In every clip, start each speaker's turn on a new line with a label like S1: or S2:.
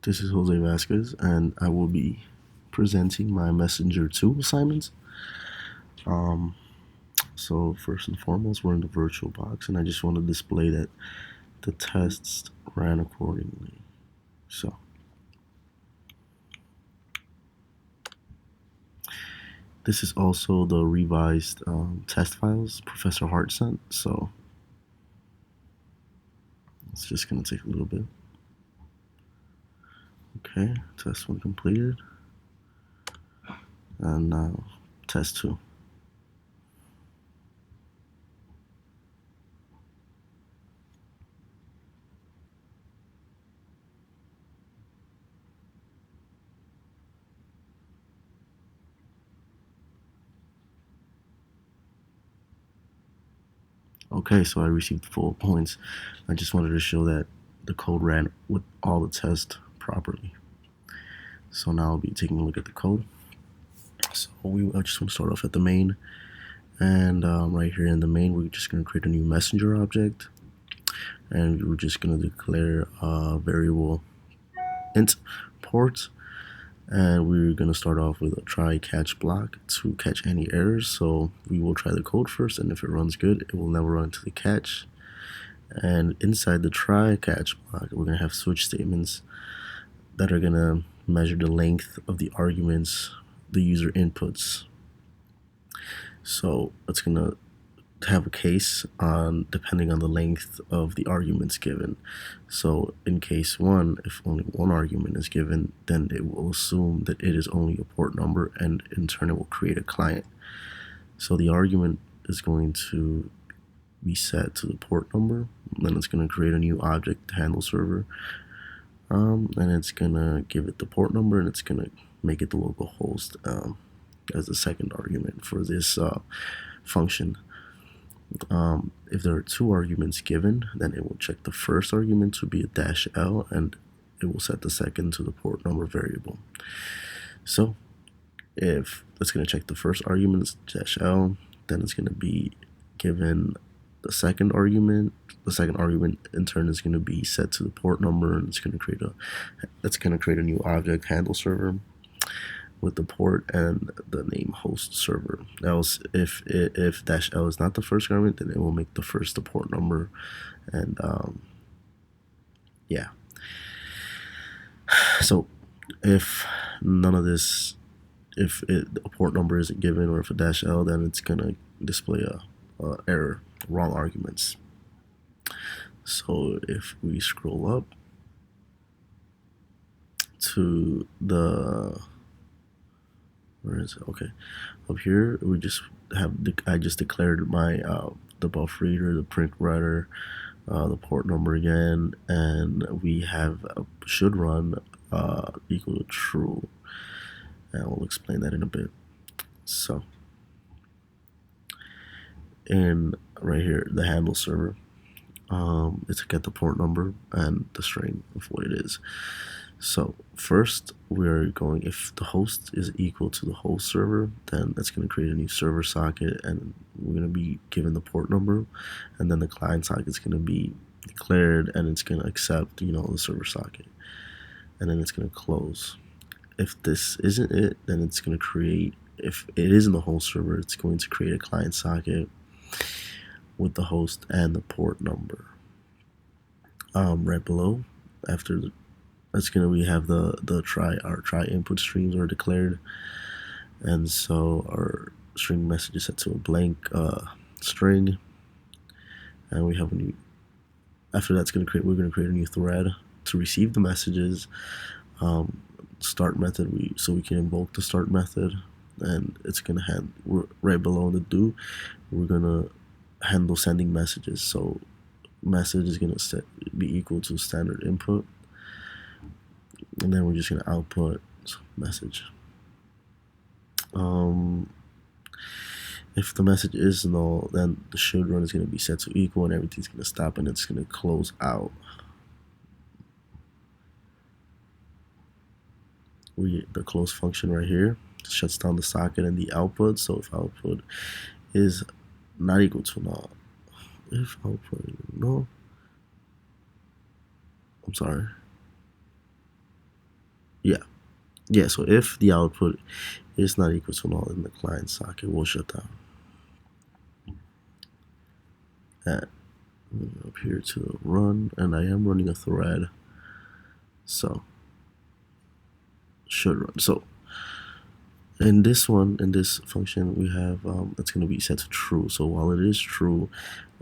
S1: This is Jose Vasquez, and I will be presenting my Messenger 2 assignments. So first and foremost, we're in the virtual box, and I just want to display that the tests ran accordingly. So this is also the revised test files Professor Hart sent, so it's just going to take a little bit. Okay, test 1 completed, and now test 2. Okay, so I received full points. I just wanted to show that the code ran with all the tests properly. So now I'll be taking a look at the code. So I just want to start off at the main, and right here in the main, we're just going to create a new messenger object, and we're just going to declare a variable int port, and we're going to start off with a try catch block to catch any errors. So we will try the code first, and if it runs good, it will never run to the catch. And inside the try catch block, we're going to have switch statements that are going to measure the length of the arguments the user inputs. So it's going to have a case on depending on the length of the arguments given. So in case 1, if only one argument is given, then it will assume that it is only a port number, and in turn it will create a client. So the argument is going to be set to the port number, then it's going to create a new object handle server, and it's going to give it the port number, and it's going to make it the local host as the second argument for this function. If there are 2 arguments given, then it will check the first argument to be a -L, and it will set the second to the port number variable. So if it's going to check the first argument is -L, then it's going to be given the second argument. The second argument in turn is going to be set to the port number, and it's going to create a new object handle server with the port and the name host server. Else, if -L is not the first argument, then it will make the first the port number, and yeah. So if none of this, if a port number isn't given, or if a -L, then it's gonna display a error, wrong arguments. So if we scroll up to the, where is it? Okay, up here we just have I just declared my the buff reader, the print writer, the port number again, and we have should run equal to true, and we'll explain that in a bit. So in right here, the handle server, it's to get the port number and the string of what it is. So first we're going, if the host is equal to the host server, then it's going to create a new server socket, and we're going to be given the port number, and then the client socket is going to be declared, and it's going to accept the server socket, and then it's going to close. If this isn't it, then it's going to create, if it isn't the host server, it's going to create a client socket with the host and the port number. Right below, after we have our try input streams are declared, and so our string message is set to a blank string, and we have a new, after that's we're going to create a new thread to receive the messages. Start method, so we can invoke the start method, and it's going to handle, right below in the do, we're going to handle sending messages. So message is going to be equal to standard input, and then we're just going to output message. If the message is null, then the should run is going to be set to equal, and everything's going to stop, and it's going to close out. The close function right here shuts down the socket and the output. So if output is not equal to null, if output is null, I'm sorry. Yeah. Yeah, so if the output is not equal to null, then the client socket will shut down. And up here to run, and I am running a thread, so should run. So in this function, we have it's going to be set to true. So while it is true,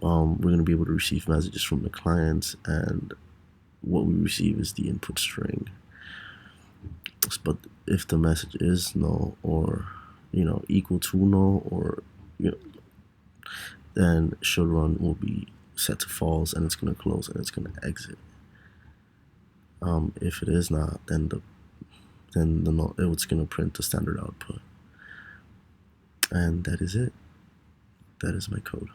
S1: we're going to be able to receive messages from the clients, and what we receive is the input string. But if the message is null, or equal to null, or then should run will be set to false, and it's going to close and it's going to exit. If it is not, then it's going to print the standard output, and that is it. That is my code.